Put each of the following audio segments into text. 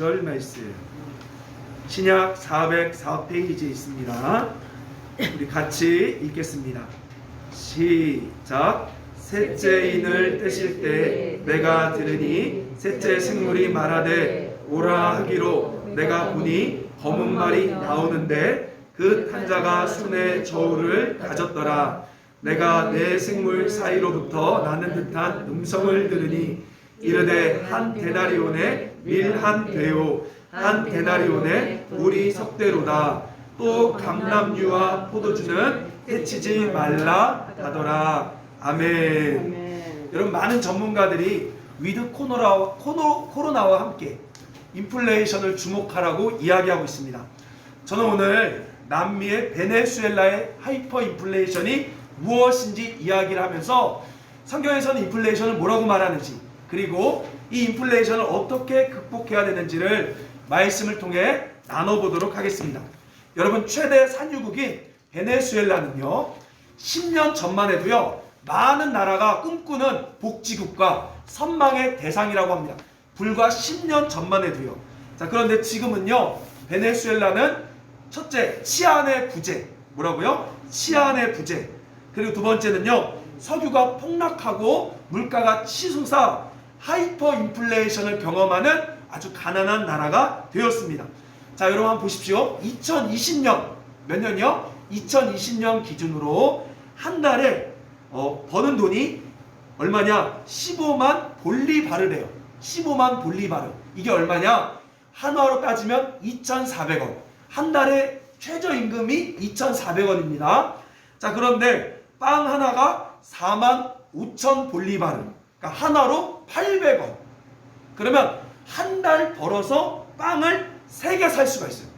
절 말씀 신약 404페이지에 있습니다. 우리 같이 읽겠습니다. 시작. 셋째 인을 떼실 때 내가 들으니 셋째 생물이 말하되 오라 하기로 내가 보니 검은 말이 나오는데 그 탄자가 손에 저울을 가졌더라. 내가 네 생물 사이로부터 나는 듯한 음성을 들으니 이르되 한 데나리온에 밀 한 되요 한 데나리온에 우리 석대로다. 또 감람류와 포도주는 해치지 말라 하더라. 아멘. 여러분, 많은 전문가들이 위드 코로나와 함께 인플레이션을 주목하라고 이야기하고 있습니다. 저는 오늘 남미의 베네수엘라의 하이퍼 인플레이션이 무엇인지 이야기를 하면서 성경에서는 인플레이션을 뭐라고 말하는지, 그리고 이 인플레이션을 어떻게 극복해야 되는지를 말씀을 통해 나눠보도록 하겠습니다. 여러분, 최대 산유국인 베네수엘라는요 10년 전만 해도요 많은 나라가 꿈꾸는 복지국가, 선망의 대상이라고 합니다. 불과 10년 전만 해도요. 자, 그런데 지금은요 베네수엘라는 첫째, 치안의 부재. 뭐라고요? 치안의 부재. 그리고 두 번째는요 석유가 폭락하고 물가가 치솟아 하이퍼 인플레이션을 경험하는 아주 가난한 나라가 되었습니다. 자, 여러분 한번 보십시오. 2020년 몇 년이요? 2020년 기준으로 한 달에 버는 돈이 얼마냐? 15만 볼리바르래요. 15만 볼리바르. 이게 얼마냐? 한화로 따지면 2,400원. 한 달에 최저임금이 2,400원입니다. 자, 그런데 빵 하나가 4만 5천 볼리바르. 그러니까 한화로 800원. 그러면 한 달 벌어서 빵을 3개 살 수가 있어요.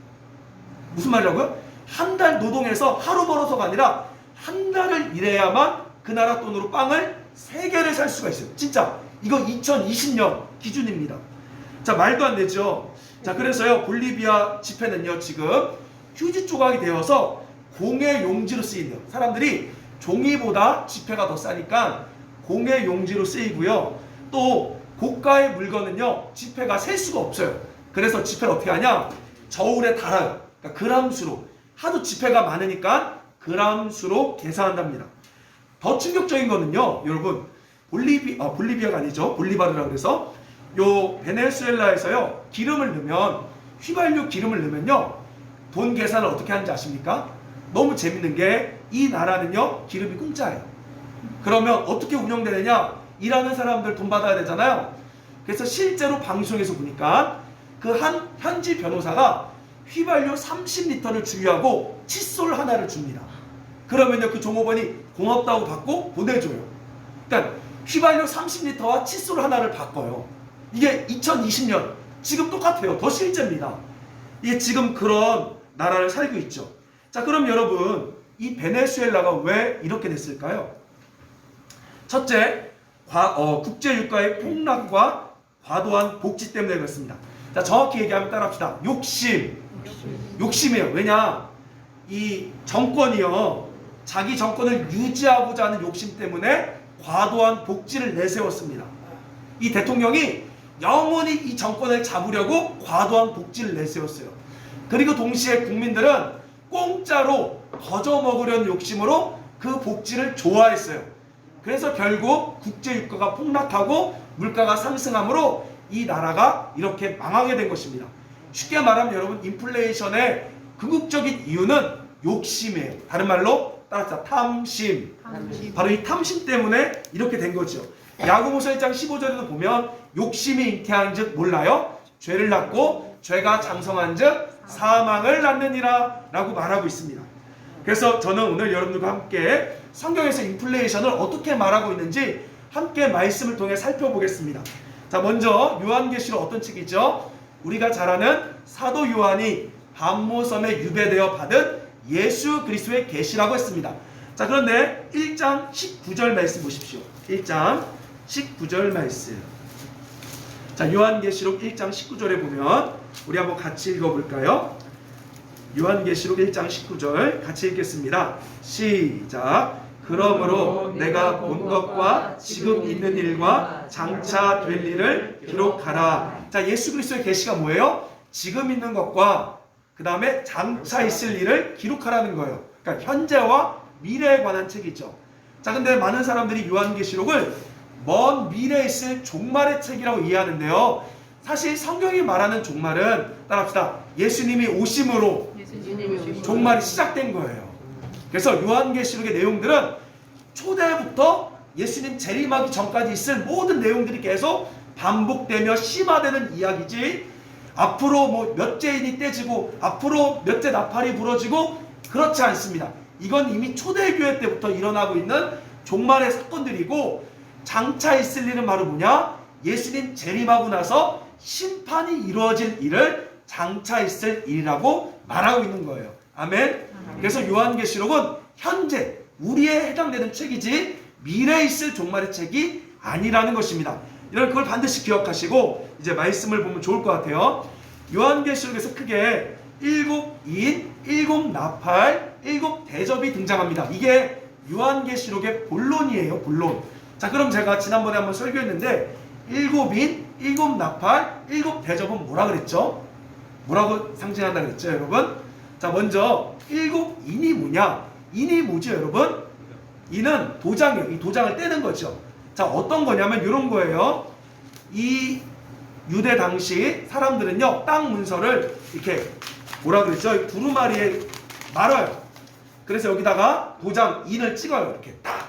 무슨 말이라고요? 한 달 노동해서 하루 벌어서가 아니라 한 달을 일해야만 그 나라 돈으로 빵을 3개를 살 수가 있어요. 진짜 이거 2020년 기준입니다. 자, 말도 안 되죠. 자, 그래서요 볼리비아 지폐는요 지금 휴지 조각이 되어서 공예 용지로 쓰인대요. 사람들이 종이보다 지폐가 더 싸니까 공예 용지로 쓰이고요. 또 고가의 물건은요 지폐가 셀 수가 없어요. 그래서 지폐를 어떻게 하냐? 저울에 달아요. 그러니까 그람수로. 하도 지폐가 많으니까 그람수로 계산한답니다. 더 충격적인 거는요 여러분, 볼리비아가 아니죠, 볼리바르라고 해서 요 베네수엘라에서요 기름을 넣으면, 휘발유 기름을 넣으면요 돈 계산을 어떻게 하는지 아십니까? 너무 재밌는 게 이 나라는요 기름이 공짜예요. 그러면 어떻게 운영되느냐? 일하는 사람들 돈 받아야 되잖아요. 그래서 실제로 방송에서 보니까 그 한 현지 변호사가 휘발유 30리터를 주유하고 칫솔 하나를 줍니다. 그러면요 그 종업원이 고맙다고 받고 보내줘요. 그러니까 휘발유 30리터와 칫솔 하나를 바꿔요. 이게 2020년 지금 똑같아요. 더 실제입니다. 이게 지금 그런 나라를 살고 있죠. 자, 그럼 여러분, 이 베네수엘라가 왜 이렇게 됐을까요? 첫째, 국제유가의 폭락과 과도한 복지 때문에 그렇습니다. 자, 정확히 얘기하면 따라합시다. 욕심이에요. 왜냐? 이 정권이요 자기 정권을 유지하고자 하는 욕심 때문에 과도한 복지를 내세웠습니다. 이 대통령이 영원히 이 정권을 잡으려고 과도한 복지를 내세웠어요. 그리고 동시에 국민들은 공짜로 거저먹으려는 욕심으로 그 복지를 좋아했어요. 그래서 결국 국제유가가 폭락하고 물가가 상승하므로 이 나라가 이렇게 망하게 된 것입니다. 쉽게 말하면 여러분, 인플레이션의 궁극적인 이유는 욕심이에요. 다른 말로 따라서 탐심. 바로 이 탐심 때문에 이렇게 된 거죠. 야고보서 1장 15절에도 보면 욕심이 잉태한 즉 몰라요? 죄를 낳고 죄가 장성한 즉 사망을 낳느니라 라고 말하고 있습니다. 그래서 저는 오늘 여러분들과 함께 성경에서 인플레이션을 어떻게 말하고 있는지 함께 말씀을 통해 살펴보겠습니다. 자, 먼저 요한계시록 어떤 책이죠? 우리가 잘 아는 사도 요한이 반모섬에 유배되어 받은 예수 그리스도의 계시라고 했습니다. 자, 그런데 1장 19절 말씀 보십시오. 1장 19절 말씀. 자, 요한계시록 1장 19절에 보면 우리 한번 같이 읽어볼까요? 요한계시록 1장 19절 같이 읽겠습니다. 시작. 그러므로 내가 본 것과 지금 있는 일과 장차 될 일을 기록하라. 자, 예수 그리스도의 계시가 뭐예요? 지금 있는 것과 그 다음에 장차 있을 일을 기록하라는 거예요. 그러니까 현재와 미래에 관한 책이죠. 자, 근데 많은 사람들이 요한계시록을 먼 미래에 있을 종말의 책이라고 이해하는데요. 사실 성경이 말하는 종말은 따라합시다. 예수님이 오심으로 종말이 시작된 거예요. 그래서 요한계시록의 내용들은 초대부터 예수님 재림하기 전까지 있을 모든 내용들이 계속 반복되며 심화되는 이야기지, 앞으로 뭐 몇째 인이 떼지고 앞으로 몇째 나팔이 부러지고 그렇지 않습니다. 이건 이미 초대교회 때부터 일어나고 있는 종말의 사건들이고, 장차 있을 일은 바로 뭐냐? 예수님 재림하고 나서 심판이 이루어질 일을 장차 있을 일이라고 말하고 있는 거예요. 아멘. 그래서 요한계시록은 현재 우리에 해당되는 책이지 미래에 있을 종말의 책이 아니라는 것입니다. 여러분 그걸 반드시 기억하시고 이제 말씀을 보면 좋을 것 같아요. 요한계시록에서 크게 7인, 7나팔, 7대접이 등장합니다. 이게 요한계시록의 본론이에요. 본론. 자, 그럼 제가 지난번에 한번 설교했는데 7인, 7나팔, 7대접은 뭐라 그랬죠? 뭐라고 상징한다 그랬죠, 여러분? 자, 먼저 7인이 뭐냐? 인이 뭐죠, 여러분? 인은 도장이에요. 이 도장을 떼는 거죠. 자, 어떤 거냐면 이런 거예요. 이 유대 당시 사람들은요, 땅 문서를 이렇게 뭐라 그랬죠? 두루마리에 말아요. 그래서 여기다가 도장 인을 찍어요. 이렇게 탁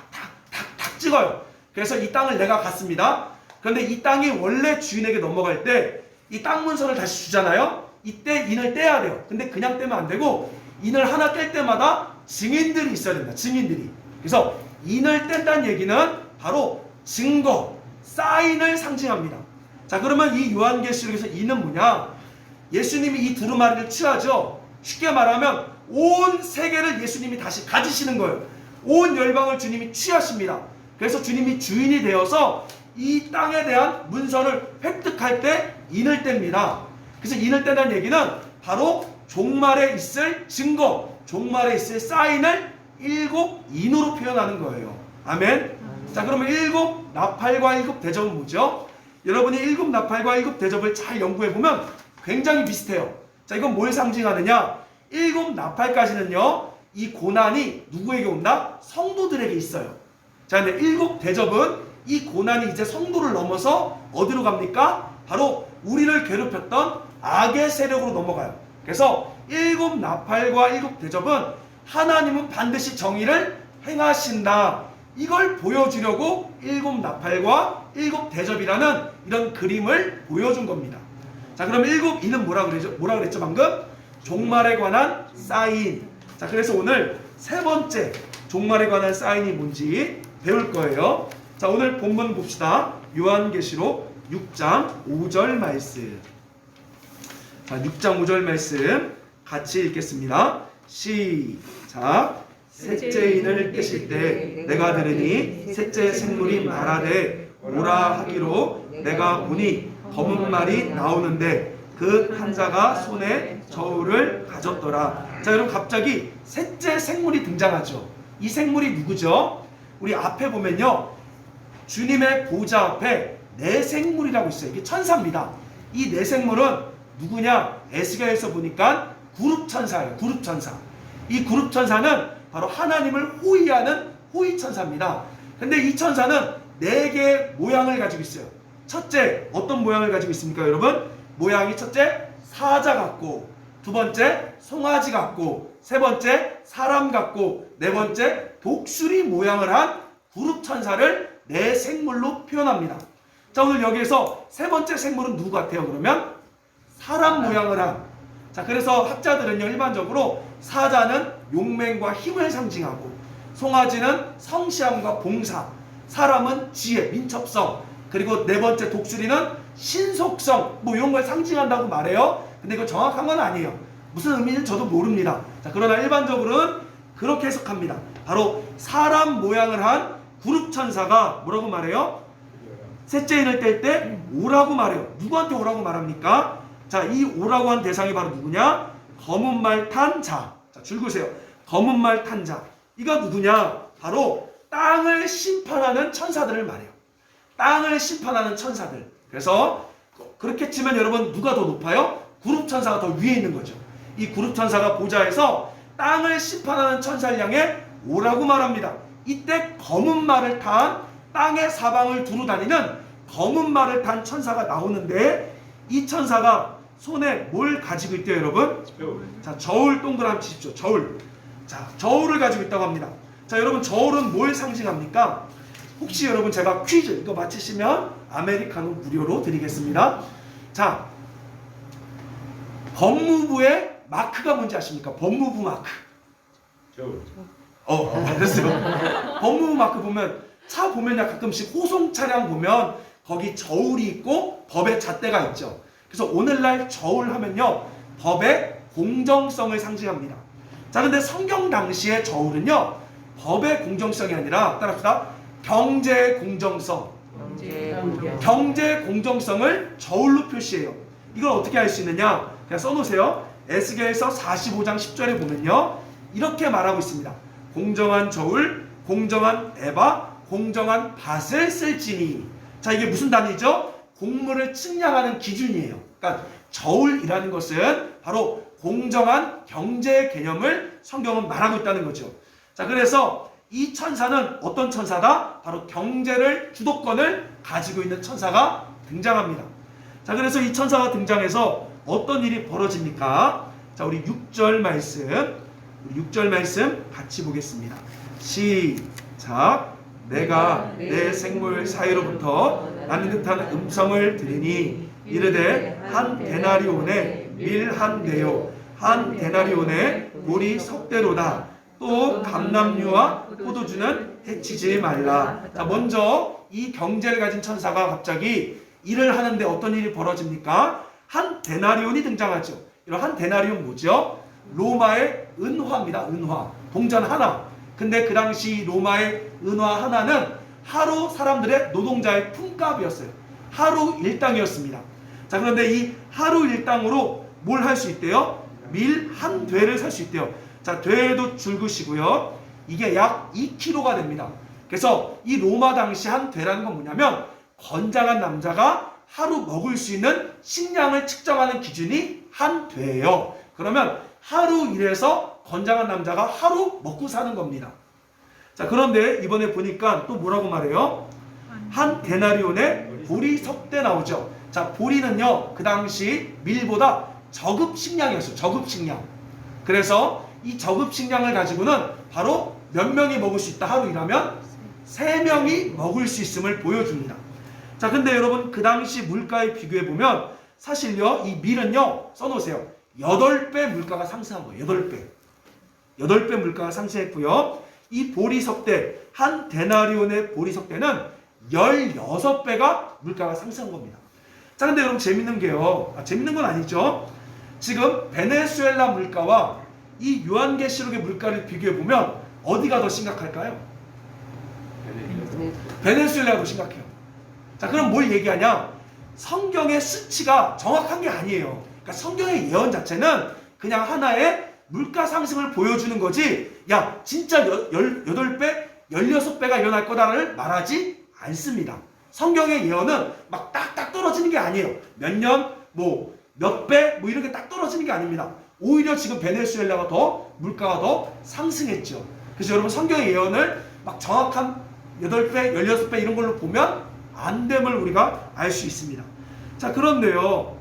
찍어요. 그래서 이 땅을 내가 갖습니다. 그런데 이 땅이 원래 주인에게 넘어갈 때 이 땅 문서를 다시 주잖아요. 이때 인을 떼야 돼요. 근데 그냥 떼면 안 되고 인을 하나 뗄 때마다 증인들이 있어야 됩니다. 증인들이. 그래서 인을 뗀다는 얘기는 바로 증거, 사인을 상징합니다. 자, 그러면 이 요한계시록에서 인은 뭐냐? 예수님이 이 두루마리를 취하죠. 쉽게 말하면 온 세계를 예수님이 다시 가지시는 거예요. 온 열방을 주님이 취하십니다. 그래서 주님이 주인이 되어서 이 땅에 대한 문서를 획득할 때 인을 뗍니다. 그래서 인을 뗀다는 얘기는 바로 종말에 있을 증거, 종말에 있을 사인을 7인으로 표현하는 거예요. 아멘. 자, 그러면 7나팔과 7대접은 뭐죠? 여러분이 7나팔과 7대접을 잘 연구해보면 굉장히 비슷해요. 자, 이건 뭘 상징하느냐? 7나팔까지는요, 이 고난이 누구에게 온다? 성도들에게 있어요. 자, 근데 7대접은 이 고난이 이제 성도를 넘어서 어디로 갑니까? 바로 우리를 괴롭혔던 악의 세력으로 넘어가요. 그래서 7나팔과 7대접은 하나님은 반드시 정의를 행하신다, 이걸 보여주려고 7나팔과 7대접이라는 이런 그림을 보여준 겁니다. 자, 그럼 7인은 뭐라 그랬죠 방금? 종말에 관한 사인. 자, 그래서 오늘 세 번째 종말에 관한 사인이 뭔지 배울 거예요. 자, 오늘 본문 봅시다. 요한계시록 6장 5절 말씀. 자, 6장 5절 말씀 같이 읽겠습니다. 시작. 셋째 인을 떼실 때 내가 들으니 셋째 생물이 말하되 오라 하기로 내가 보니 검은 말이 나오는데 그 한 자가 손에 저울을 가졌더라. 자, 여러분 갑자기 셋째 생물이 등장하죠. 이 생물이 누구죠? 우리 앞에 보면요, 주님의 보좌 앞에 네 생물이라고 있어요. 이게 천사입니다. 이 네 생물은 누구냐? 에스겔에서 보니까 그룹천사예요. 그룹천사. 이 그룹천사는 바로 하나님을 호위하는 호위천사입니다. 근데 이 천사는 네 개의 모양을 가지고 있어요. 첫째, 어떤 모양을 가지고 있습니까, 여러분? 모양이 첫째, 사자 같고, 두 번째, 송아지 같고, 세 번째, 사람 같고, 네 번째, 독수리 모양을 한 그룹천사를 네 생물로 표현합니다. 자, 오늘 여기에서 세 번째 생물은 누구 같아요, 그러면? 사람 모양을 한. 자, 그래서 학자들은요, 일반적으로 사자는 용맹과 힘을 상징하고, 송아지는 성시함과 봉사, 사람은 지혜, 민첩성, 그리고 네 번째 독수리는 신속성, 뭐 이런 걸 상징한다고 말해요. 근데 이거 정확한 건 아니에요. 무슨 의미인지 저도 모릅니다. 자, 그러나 일반적으로는 그렇게 해석합니다. 바로 사람 모양을 한 그룹천사가 뭐라고 말해요? 셋째 인을 뗄 때 오라고 말해요. 누구한테 오라고 말합니까? 자, 이 오라고 한 대상이 바로 누구냐? 검은 말 탄 자. 자, 줄 그으세요. 검은 말 탄 자. 이가 누구냐? 바로 땅을 심판하는 천사들을 말해요. 땅을 심판하는 천사들. 그래서 그렇게 치면 여러분 누가 더 높아요? 구룹 천사가 더 위에 있는 거죠. 이 구룹 천사가 보좌에서 땅을 심판하는 천사를 향해 오라고 말합니다. 이때 검은 말을 탄 땅의 사방을 두루 다니는 검은 말을 탄 천사가 나오는데 이 천사가 손에 뭘 가지고 있대요, 여러분? 자, 저울 동그라미 치십시오. 저울. 자, 저울을 가지고 있다고 합니다. 자, 여러분 저울은 뭘 상징합니까? 혹시 여러분 제가 퀴즈 이거 맞히시면 아메리카노 무료로 드리겠습니다. 자, 법무부의 마크가 뭔지 아십니까? 법무부 마크. 저울. 알았어요. 법무부 마크 보면 차 보면요 가끔씩 호송 차량 보면 거기 저울이 있고 법의 잣대가 있죠. 그래서 오늘날 저울 하면요 법의 공정성을 상징합니다. 자, 근데 성경 당시의 저울은요 법의 공정성이 아니라 따라합시다. 경제의 공정성. 경제 공정성을 저울로 표시해요. 이걸 어떻게 할 수 있느냐? 그냥 써놓으세요. 에스겔서 45장 10절에 보면요 이렇게 말하고 있습니다. 공정한 저울, 공정한 에바, 공정한 밭을 쓸지니. 자, 이게 무슨 단위죠? 곡물을 측량하는 기준이에요. 그러니까 저울이라는 것은 바로 공정한 경제 개념을 성경은 말하고 있다는 거죠. 자, 그래서 이 천사는 어떤 천사다? 바로 경제를 주도권을 가지고 있는 천사가 등장합니다. 자, 그래서 이 천사가 등장해서 어떤 일이 벌어집니까? 자, 우리 6절 말씀 같이 보겠습니다. 시작. 내가 내 생물 사이로부터 나는 듯한 음성을 들으니 이르되 한 데나리온에 밀 한 대요 한 데나리온에 보리 석대로다. 또 감람류와 포도주는 해치지 말라. 자, 먼저 이 경제를 가진 천사가 갑자기 일을 하는데 어떤 일이 벌어집니까? 한 데나리온이 등장하죠. 이런 한 데나리온 뭐죠? 로마의 은화입니다. 은화. 동전 하나. 근데 그 당시 로마의 은화 하나는 하루 사람들의 노동자의 품값이었어요. 하루 일당이었습니다. 자, 그런데 이 하루 일당으로 뭘 할 수 있대요? 밀 한 되를 살 수 있대요. 자, 되도 줄그시고요. 이게 약 2kg가 됩니다. 그래서 이 로마 당시 한 되라는 건 뭐냐면 건장한 남자가 하루 먹을 수 있는 식량을 측정하는 기준이 한 되예요. 그러면 하루 일해서 건장한 남자가 하루 먹고 사는 겁니다. 자, 그런데 이번에 보니까 또 뭐라고 말해요? 한 데나리온에 보리 석대 나오죠. 자, 보리는요 그 당시 밀보다 저급 식량이었어요. 저급 식량. 그래서 이 저급 식량을 가지고는 바로 몇 명이 먹을 수 있다. 하루 일하면 3명이 먹을 수 있음을 보여줍니다. 자, 근데 여러분 그 당시 물가에 비교해 보면 사실요 이 밀은요 써놓으세요. 8배 물가가 상승한 거예요. 8배 물가가 상승했고요. 이 보리석대, 한 데나리온의 보리석대는 16배가 물가가 상승한 겁니다. 자, 근데 여러분 재밌는 게요. 재밌는 건 아니죠. 지금 베네수엘라 물가와 이 요한계시록의 물가를 비교해 보면 어디가 더 심각할까요? 베네수엘라가 더 심각해요. 자, 그럼 뭘 얘기하냐? 성경의 수치가 정확한 게 아니에요. 그러니까 성경의 예언 자체는 그냥 하나의 물가 상승을 보여주는 거지, 야 진짜 18배, 16배가 일어날 거다를 말하지 않습니다. 성경의 예언은 막 딱딱 떨어지는 게 아니에요. 몇 년, 몇 배, 이렇게 딱 떨어지는 게 아닙니다. 오히려 지금 베네수엘라가 물가가 더 상승했죠. 그래서 여러분 성경의 예언을 막 정확한 8배, 16배 이런 걸로 보면 안 됨을 우리가 알 수 있습니다. 자, 그런데요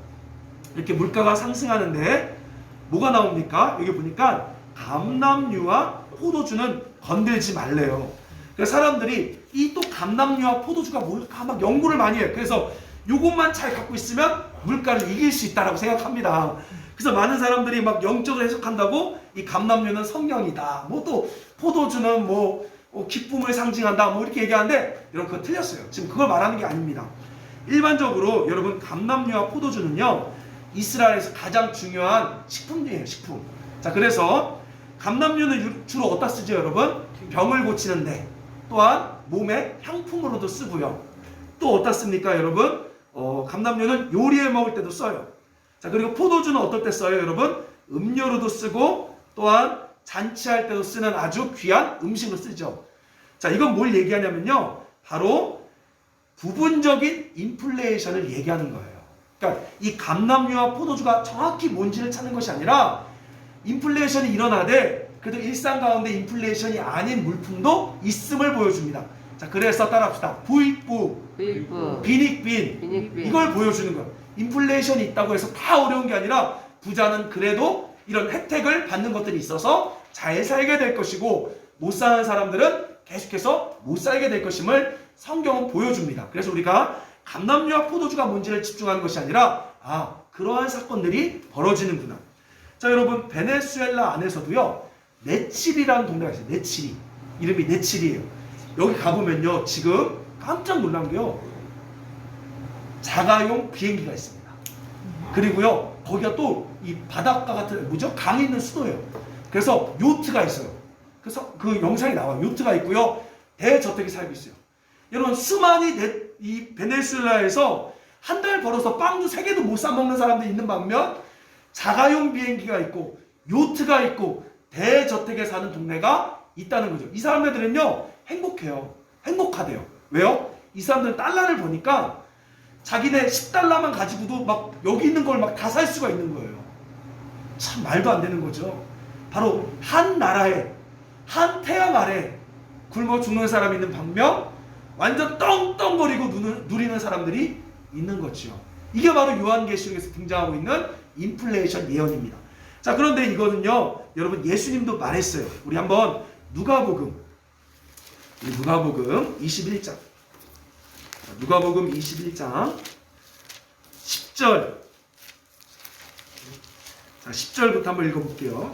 이렇게 물가가 상승하는데 뭐가 나옵니까? 여기 보니까 감람류와 포도주는 건들지 말래요. 그래서 사람들이 이 또 감람류와 포도주가 뭘까 막 연구를 많이 해요. 그래서 요것만 잘 갖고 있으면 물가를 이길 수 있다라고 생각합니다. 그래서 많은 사람들이 막 영적으로 해석한다고 이 감람류는 성령이다. 또 포도주는 기쁨을 상징한다. 이렇게 얘기하는데 여러분 그거 틀렸어요. 지금 그걸 말하는 게 아닙니다. 일반적으로 여러분 감람류와 포도주는요 이스라엘에서 가장 중요한 식품이에요. 식품. 자, 그래서 감람류는 주로 어디다 쓰죠, 여러분? 병을 고치는데, 또한 몸에 향품으로도 쓰고요. 또 어디다 씁니까, 여러분? 감람류는 요리해 먹을 때도 써요. 자, 그리고 포도주는 어떨 때 써요, 여러분? 음료로도 쓰고 또한 잔치할 때도 쓰는 아주 귀한 음식으로 쓰죠. 자, 이건 뭘 얘기하냐면요 바로 부분적인 인플레이션을 얘기하는 거예요. 그러니까 이 감남유와 포도주가 정확히 뭔지를 찾는 것이 아니라 인플레이션이 일어나되 그래도 일상 가운데 인플레이션이 아닌 물품도 있음을 보여줍니다. 자, 그래서 따라합시다. 부익부, 빈익빈, 이걸 보여주는 거예요. 인플레이션이 있다고 해서 다 어려운 게 아니라 부자는 그래도 이런 혜택을 받는 것들이 있어서 잘 살게 될 것이고 못 사는 사람들은 계속해서 못 살게 될 것임을 성경은 보여줍니다. 그래서 우리가 감남유와 포도주가 뭔지를 집중하는 것이 아니라 그러한 사건들이 벌어지는구나. 자, 여러분, 베네수엘라 안에서도요 네칠이라는 동네가 있어요. 네칠이. 이름이 네칠이에요. 여기 가보면요 지금 깜짝 놀란 게요 자가용 비행기가 있습니다. 그리고요 거기가 또 이 바닷가 같은 강이 있는 수도예요. 그래서 요트가 있어요. 그래서 그 영상이 나와요. 요트가 있고요 대저택이 살고 있어요. 여러분, 수많이 이 베네수엘라에서 한 달 벌어서 빵도 3개도 못 사 먹는 사람들이 있는 반면 자가용 비행기가 있고 요트가 있고 대저택에 사는 동네가 있다는 거죠. 이 사람들은요 행복해요. 행복하대요. 왜요? 이 사람들은 달러를 보니까 자기네 10달러만 가지고도 막 여기 있는 걸 막 다 살 수가 있는 거예요. 참 말도 안 되는 거죠. 바로 한 나라에 한 태양 아래 굶어 죽는 사람이 있는 반면 완전 떵떵거리고 누리는 사람들이 있는 거죠. 이게 바로 요한계시록에서 등장하고 있는 인플레이션 예언입니다. 자, 그런데 이거는요 여러분 예수님도 말했어요. 우리 한번 누가복음 21장 누가복음 21장 10절 자 10절부터 한번 읽어볼게요.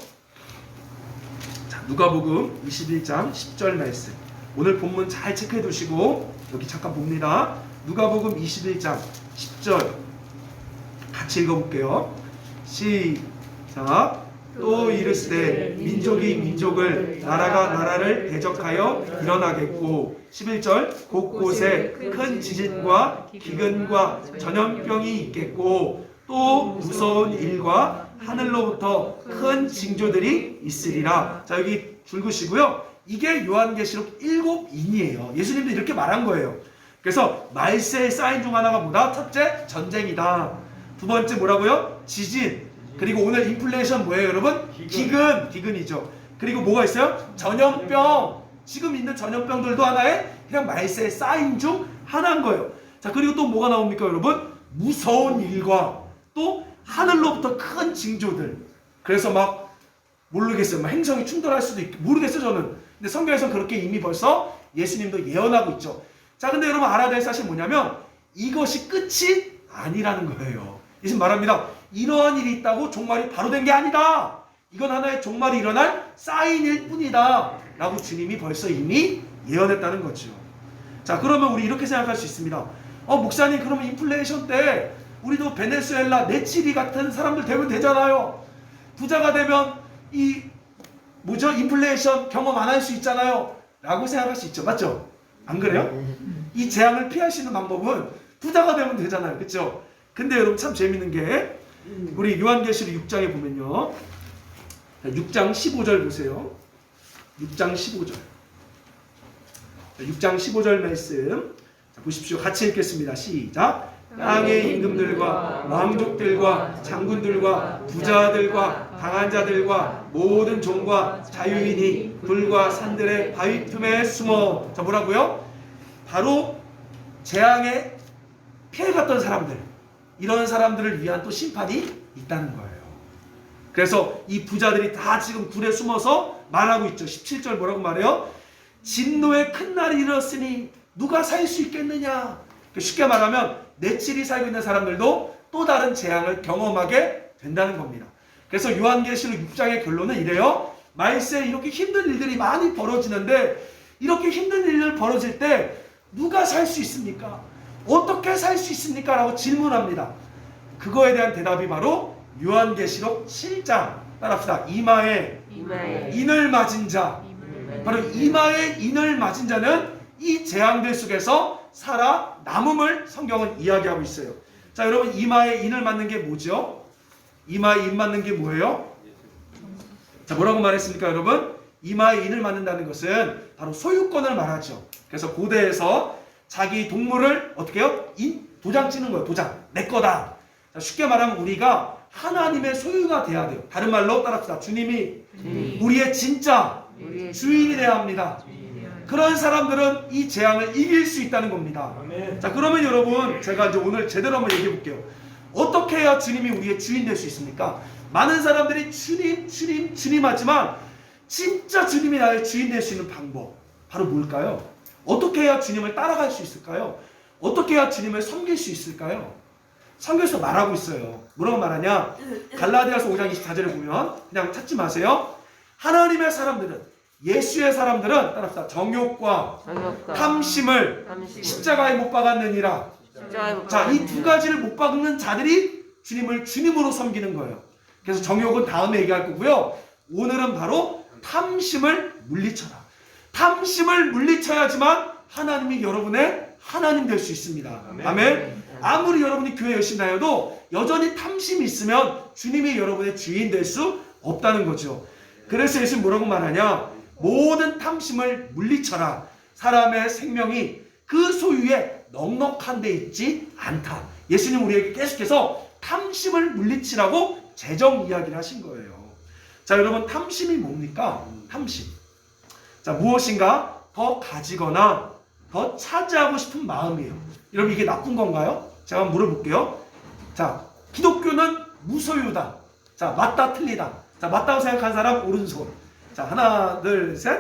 자, 누가복음 21장 10절 말씀 오늘 본문 잘 체크해 두시고 여기 잠깐 봅니다. 누가복음 21장 10절 같이 읽어볼게요. 시작. 또 이르시되 민족이 민족을 나라가 나라를 대적하여 일어나겠고 11절 곳곳에 큰 지진과 기근과 전염병이 있겠고 또 무서운 일과 하늘로부터 큰 징조들이 있으리라. 자, 여기 굵으시고요. 이게 요한계시록 7인이에요. 예수님도 이렇게 말한 거예요. 그래서 말세의 사인 중 하나가 뭐다? 첫째, 전쟁이다. 두 번째 뭐라고요? 지진. 그리고 오늘 인플레이션 뭐예요, 여러분? 기근이죠. 그리고 뭐가 있어요? 전염병. 지금 있는 전염병들도 하나의 그냥 말세의 사인 중 하나인 거예요. 자, 그리고 또 뭐가 나옵니까, 여러분? 무서운 일과 또 하늘로부터 큰 징조들. 그래서 막 모르겠어요. 막 행성이 충돌할 수도 있고 모르겠어요, 저는. 근데 성경에서 그렇게 이미 벌써 예수님도 예언하고 있죠. 자, 근데 여러분 알아야 될 사실이 뭐냐면 이것이 끝이 아니라는 거예요. 예수님 말합니다. 이러한 일이 있다고 종말이 바로 된 게 아니다. 이건 하나의 종말이 일어날 사인일 뿐이다 라고 주님이 벌써 이미 예언했다는 거죠. 자, 그러면 우리 이렇게 생각할 수 있습니다. 목사님, 그러면 인플레이션 때 우리도 베네수엘라 네치리 같은 사람들 되면 되잖아요. 부자가 되면 인플레이션 경험 안 할 수 있잖아요 라고 생각할 수 있죠. 맞죠? 안 그래요? 이 재앙을 피할 수 있는 방법은 부자가 되면 되잖아요. 그렇죠? 근데 여러분 참 재밌는 게 우리 요한계시록 6장에 보면요 6장 15절 보세요. 6장 15절 6장 15절 말씀 자, 보십시오. 같이 읽겠습니다. 시작. 땅의 임금들과 왕족들과 장군들과 부자들과 강한 자들과 모든 종과 자유인이 불과 산들의 바위 틈에 숨어. 자, 뭐라고요? 바로 재앙에 피해갔던 사람들, 이런 사람들을 위한 또 심판이 있다는 거예요. 그래서 이 부자들이 다 지금 굴에 숨어서 말하고 있죠. 17절 뭐라고 말해요? 진노의 큰 날이 이르렀으니 누가 살 수 있겠느냐. 쉽게 말하면 네칠이 살고 있는 사람들도 또 다른 재앙을 경험하게 된다는 겁니다. 그래서 요한계시록 6장의 결론은 이래요. 말세에 이렇게 힘든 일들이 많이 벌어지는데 이렇게 힘든 일들 벌어질 때 누가 살 수 있습니까? 어떻게 살 수 있습니까? 라고 질문합니다. 그거에 대한 대답이 바로 요한계시록 7장 따라합시다. 이마에 인을 맞은 자. 바로 이마에 인을 맞은 자는 이 재앙들 속에서 살아남음을 성경은 이야기하고 있어요. 자, 여러분 이마에 인을 맞는 게 뭐죠? 이마에 인 맞는 게 뭐예요? 자, 뭐라고 말했습니까, 여러분? 이마에 인을 맞는다는 것은 바로 소유권을 말하죠. 그래서 고대에서 자기 동물을 어떻게 해요? 도장 찍는 거예요. 도장. 내 거다. 자, 쉽게 말하면 우리가 하나님의 소유가 돼야 돼요. 다른 말로 따라합시다. 주님이 우리의 진짜 주인이 되어야 합니다. 그런 사람들은 이 재앙을 이길 수 있다는 겁니다. 자, 그러면 여러분 제가 이제 오늘 제대로 한번 얘기해 볼게요. 어떻게 해야 주님이 우리의 주인 될 수 있습니까? 많은 사람들이 주님 하지만 진짜 주님이 나의 주인 될 수 있는 방법 바로 뭘까요? 어떻게 해야 주님을 따라갈 수 있을까요? 어떻게 해야 주님을 섬길 수 있을까요? 성경에서 말하고 있어요. 뭐라고 말하냐? 갈라디아서 5장 24절에 보면 그냥 찾지 마세요. 하나님의 사람들은, 예수의 사람들은 따라합시다. 정욕과 탐심을 십자가에 못 박았느니라. 자, 이 두 가지를 못 박는 자들이 주님을 주님으로 섬기는 거예요. 그래서 정욕은 다음에 얘기할 거고요. 오늘은 바로 탐심을 물리쳐라. 탐심을 물리쳐야지만 하나님이 여러분의 하나님 될 수 있습니다. 아멘. 아무리 여러분이 교회 열심히 다녀도 여전히 탐심이 있으면 주님이 여러분의 주인 될 수 없다는 거죠. 그래서 예수님 뭐라고 말하냐? 모든 탐심을 물리쳐라. 사람의 생명이 그 소유에 넉넉한 데 있지 않다. 예수님 우리에게 계속해서 탐심을 물리치라고 재정 이야기를 하신 거예요. 자, 여러분 탐심이 뭡니까? 탐심. 자, 무엇인가 더 가지거나 더 차지하고 싶은 마음이에요. 여러분 이게 나쁜 건가요? 제가 한번 물어볼게요. 자, 기독교는 무소유다. 자, 맞다 틀리다. 자, 맞다고 생각한 사람 오른손. 자, 하나 둘 셋.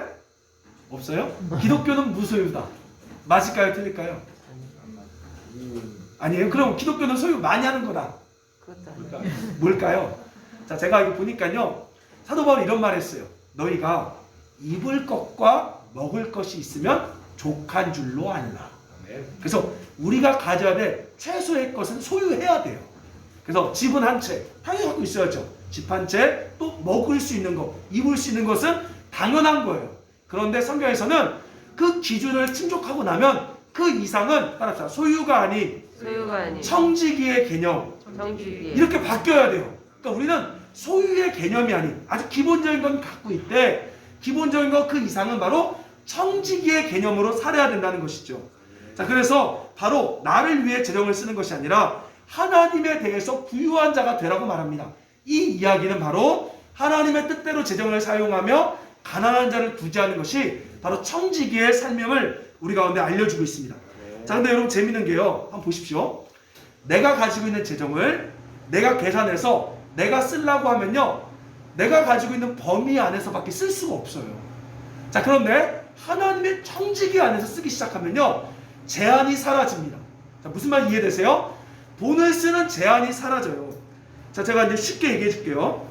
없어요? 기독교는 무소유다. 맞을까요? 틀릴까요? 아니에요? 그럼 기독교는 소유 많이 하는 거다. 뭘까요? 자, 제가 이거 보니까요. 사도 바울이 이런 말 했어요. 너희가 입을 것과 먹을 것이 있으면 족한 줄로 알라. 그래서 우리가 가져야 될 최소의 것은 소유해야 돼요. 그래서 집은 한 채 당연히 갖고 있어야죠. 집 한 채, 또 먹을 수 있는 것, 입을 수 있는 것은 당연한 거예요. 그런데 성경에서는 그 기준을 충족하고 나면 그 이상은 따라서 소유가 아닌 청지기의 개념, 이렇게 바뀌어야 돼요. 그러니까 우리는 소유의 개념이 아닌 아주 기본적인 건 갖고 있대. 기본적인 것 그 이상은 바로 청지기의 개념으로 살아야 된다는 것이죠. 자, 그래서 바로 나를 위해 재정을 쓰는 것이 아니라 하나님에 대해서 부유한 자가 되라고 말합니다. 이 이야기는 바로 하나님의 뜻대로 재정을 사용하며 가난한 자를 구제하는 것이 바로 청지기의 삶임을 우리 가운데 알려주고 있습니다. 자, 근데 여러분 재밌는 게요. 한번 보십시오. 내가 가지고 있는 재정을 내가 계산해서 내가 쓰려고 하면요. 내가 가지고 있는 범위 안에서밖에 쓸 수가 없어요. 자, 그런데 하나님의 청지기 안에서 쓰기 시작하면요. 제한이 사라집니다. 자, 무슨 말 이해되세요? 돈을 쓰는 제한이 사라져요. 자, 제가 이제 쉽게 얘기해 줄게요.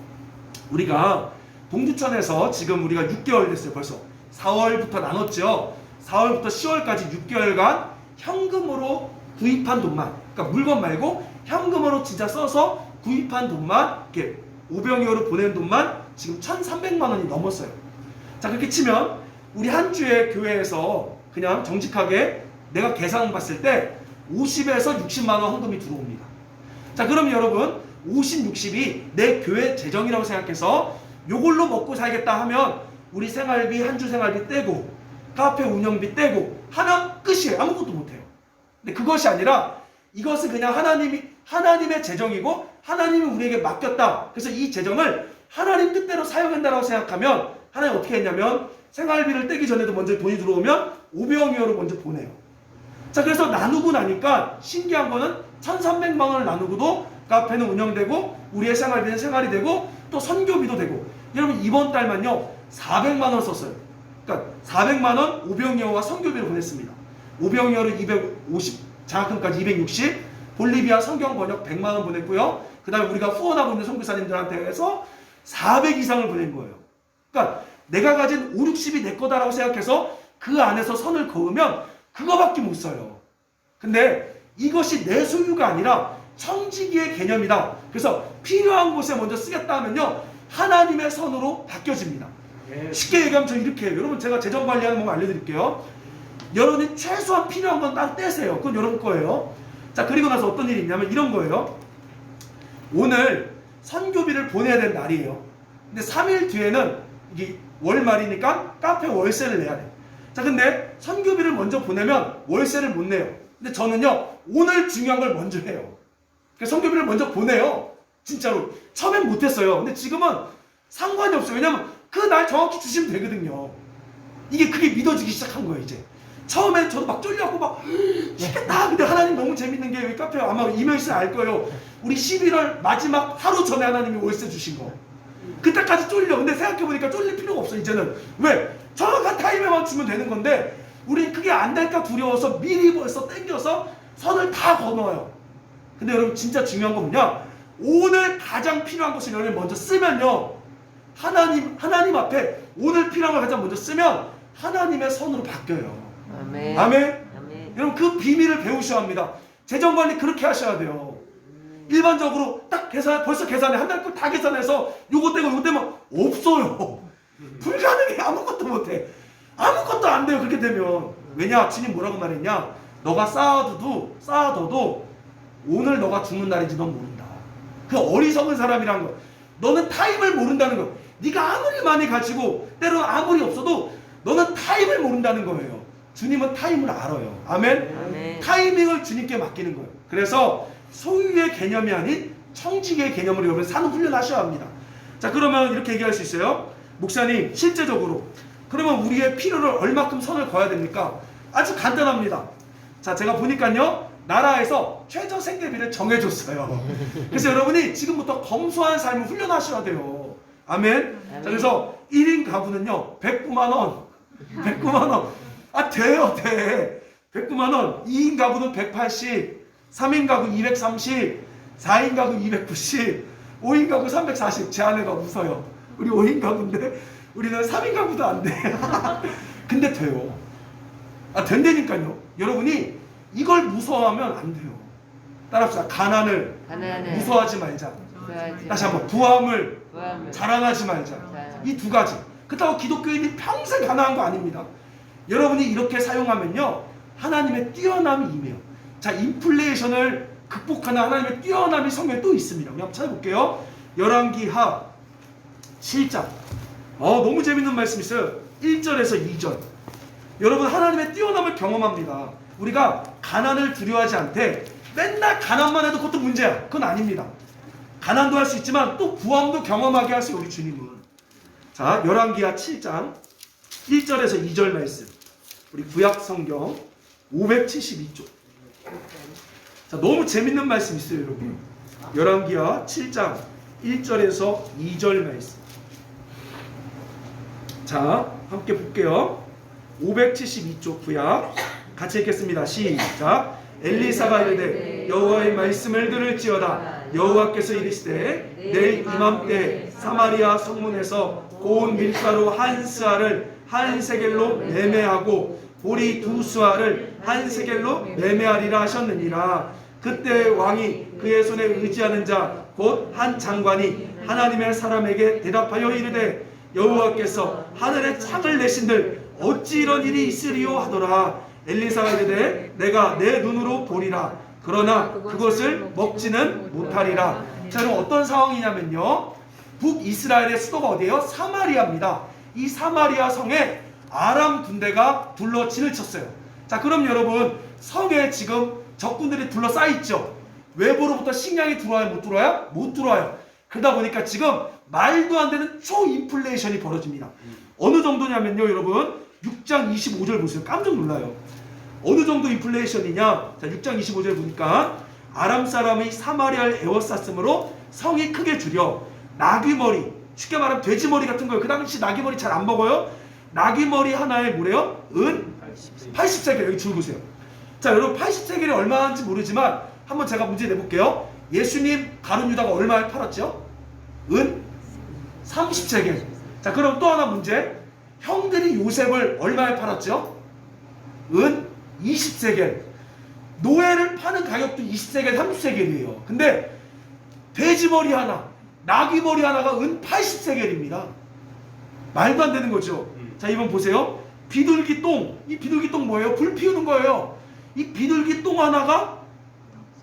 우리가 동두천에서 지금 우리가 6개월 됐어요. 벌써 4월부터 나눴죠. 4월부터 10월까지 6개월간 현금으로 구입한 돈만, 그러니까 물건 말고 현금으로 진짜 써서 구입한 돈만, 이렇게 오병이어로 보낸 돈만 지금 1,300만 원이 넘었어요. 자, 그렇게 치면 우리 한 주에 교회에서 그냥 정직하게 내가 계산 봤을 때 50에서 60만 원 헌금이 들어옵니다. 자, 그럼 여러분 50, 60이 내 교회 재정이라고 생각해서 요걸로 먹고 살겠다 하면 우리 생활비, 한 주 생활비 떼고 카페 운영비 떼고 하면 끝이에요. 아무것도 못해요. 근데 그것이 아니라 이것은 그냥 하나님의 재정이고 하나님이 우리에게 맡겼다. 그래서 이 재정을 하나님 뜻대로 사용한다고 생각하면 하나님 어떻게 했냐면 생활비를 떼기 전에도 먼저 돈이 들어오면 오병이어로 먼저 보내요. 자, 그래서 나누고 나니까 신기한 거는 1,300만 원을 나누고도 카페는 운영되고 우리의 생활비는 생활이 되고 또 선교비도 되고. 여러분 이번 달만요 400만 원 썼어요. 그러니까 400만 원 오병이어와 선교비를 보냈습니다. 오병이어를 250, 장학금까지 260, 볼리비아 성경 번역 100만 원 보냈고요. 그 다음에 우리가 후원하고 있는 선교사님들한테 해서 400 이상을 보낸 거예요. 그러니까 내가 가진 5, 60이 내 거다라고 생각해서 그 안에서 선을 그으면 그거밖에 못 써요. 근데 이것이 내 소유가 아니라 청지기의 개념이다. 그래서 필요한 곳에 먼저 쓰겠다 하면요 하나님의 선으로 바뀌어집니다. 쉽게 얘기하면 저 이렇게 해요. 여러분 제가 재정 관리하는 방법 알려드릴게요. 여러분이 최소한 필요한 건 딱 떼세요. 그건 여러분 거예요. 자, 그리고 나서 어떤 일이 있냐면 이런 거예요. 오늘 선교비를 보내야 되는 날이에요. 근데 3일 뒤에는 이게 월말이니까 카페 월세를 내야 돼. 자, 근데 선교비를 먼저 보내면 월세를 못 내요. 근데 저는요 오늘 중요한 걸 먼저 해요. 성교비를 먼저 보내요. 진짜로. 처음엔 못했어요. 근데 지금은 상관이 없어요. 왜냐면 그 날 정확히 주시면 되거든요. 그게 믿어지기 시작한 거예요, 이제. 처음엔 저도 막 쫄려고 막 죽겠다. 근데 하나님 너무 재밌는 게 여기 카페 아마 이명희 씨는 알 거예요. 우리 11월 마지막 하루 전에 하나님이 월세 주신 거. 그때까지 쫄려. 근데 생각해보니까 쫄릴 필요가 없어, 이제는. 왜? 정확한 타임에만 주면 되는 건데 우린 그게 안 될까 두려워서 미리 벌써 땡겨서 선을 다 거둬요. 근데 여러분 진짜 중요한 건 뭐냐? 오늘 가장 필요한 것을 여러분 먼저 쓰면요, 하나님 앞에 오늘 필요한 걸 가장 먼저 쓰면 하나님의 선으로 바뀌어요. 아멘. 아멘. 아멘. 여러분 그 비밀을 배우셔야 합니다. 재정관리 그렇게 하셔야 돼요. 일반적으로 딱 벌써 계산해. 한 달 거 다 계산해서 요거 떼고 요거 떼면 없어요. 불가능해. 아무것도 못해. 아무것도 안 돼요. 그렇게 되면. 왜냐? 주님 뭐라고 말했냐? 너가 쌓아둬도 오늘 너가 죽는 날인지 넌 모른다. 그 어리석은 사람이란 거. 너는 타임을 모른다는 거. 네가 아무리 많이 가지고 때로 아무리 없어도 너는 타임을 모른다는 거예요. 주님은 타임을 알아요. 아멘? 아멘. 타이밍을 주님께 맡기는 거예요. 그래서 소유의 개념이 아닌 청지기의 개념으로 여러분 사는 훈련하셔야 합니다. 자, 그러면 이렇게 얘기할 수 있어요. 목사님, 실제적으로 그러면 우리의 필요를 얼마큼 선을 그어야 됩니까? 아주 간단합니다. 자, 제가 보니까요, 나라에서 최저 생계비를 정해줬어요. 그래서 여러분이 지금부터 검소한 삶을 훈련하셔야 돼요. 아멘? 자, 그래서 1인 가구는요 109만원 109만원 돼. 109만원. 2인 가구는 180, 3인 가구 230, 4인 가구 290, 5인 가구 340. 제 아내가 웃어요. 우리 5인 가구인데 우리는 3인 가구도 안 돼. 근데 돼요. 된다니까요. 여러분이 이걸 무서워하면 안 돼요. 따라합시다. 가난을 무서워하지 말자. 다시 한번. 부함을 자랑하지 말자. 이 두 가지. 그렇다고 기독교인이 평생 가난한 거 아닙니다. 여러분이 이렇게 사용하면요, 하나님의 뛰어남이 임해요. 자, 인플레이션을 극복하는 하나님의 뛰어남이 성경에 또 있습니다. 우리 한번 찾아볼게요. 열왕기하 7장. 너무 재밌는 말씀 있어요. 1절에서 2절. 여러분, 하나님의 뛰어남을 경험합니다. 우리가 가난을 두려워하지 않되 맨날 가난만 해도 그것도 문제야. 그건 아닙니다. 가난도 할 수 있지만 또 부함도 경험하게 하세요, 우리 주님은. 자, 열왕기하 7장 1절에서 2절 말씀. 우리 구약 성경 572쪽. 자, 너무 재밌는 말씀 있어요, 여러분. 열왕기하 7장 1절에서 2절 말씀. 자, 함께 볼게요. 572쪽 구약 같이 읽겠습니다. 시작. 엘리사가 이르되 여호와의 말씀을 들을지어다. 여호와께서 이르시되 내일 이맘때 사마리아 성문에서 고운 밀가루 한 스아를 한 세겔로 매매하고 보리 두 수아를 한 세겔로 매매하리라 하셨느니라. 그때 왕이 그의 손에 의지하는 자 곧 한 장관이 하나님의 사람에게 대답하여 이르되 여호와께서 하늘에 창을 내신들 어찌 이런 일이 있으리요 하더라. 엘리사가 이르되 내가 내 눈으로 보리라. 그러나 그것을 먹지는 못하리라. 자, 그럼 어떤 상황이냐면요, 북이스라엘의 수도가 어디예요? 사마리아입니다. 이 사마리아 성에 아람 군대가 둘러 진을 쳤어요. 자, 그럼 여러분, 성에 지금 적군들이 둘러싸여 있죠. 외부로부터 식량이 들어와요? 못 들어와요? 못 들어와요. 그러다 보니까 지금 말도 안 되는 초인플레이션이 벌어집니다. 어느 정도냐면요, 여러분, 6장 25절 보세요. 깜짝 놀라요. 어느 정도 인플레이션이냐? 자, 6장 25절 보니까 아람 사람이 사마리아를 에워쌌으므로 성이 크게 줄여 나귀머리, 쉽게 말하면 돼지머리 같은 거예요. 그 당시 나귀머리 잘 안 먹어요. 나귀머리 하나에 뭐래요? 은 80세겔. 여기 줄 보세요. 자, 여러분, 80세겔이 얼마인지 모르지만 한번 제가 문제 내볼게요. 예수님 가룟 유다가 얼마에 팔았죠? 은 30세겔. 자, 그럼 또 하나 문제. 형들이 요셉을 얼마에 팔았죠? 은 20세겔. 노예를 파는 가격도 20세겔, 30세겔이에요. 근데 돼지머리 하나, 나귀머리 하나가 은 80세겔입니다. 말도 안 되는 거죠. 자, 이번 보세요. 비둘기 똥. 이 비둘기 똥 뭐예요? 불 피우는 거예요. 이 비둘기 똥 하나가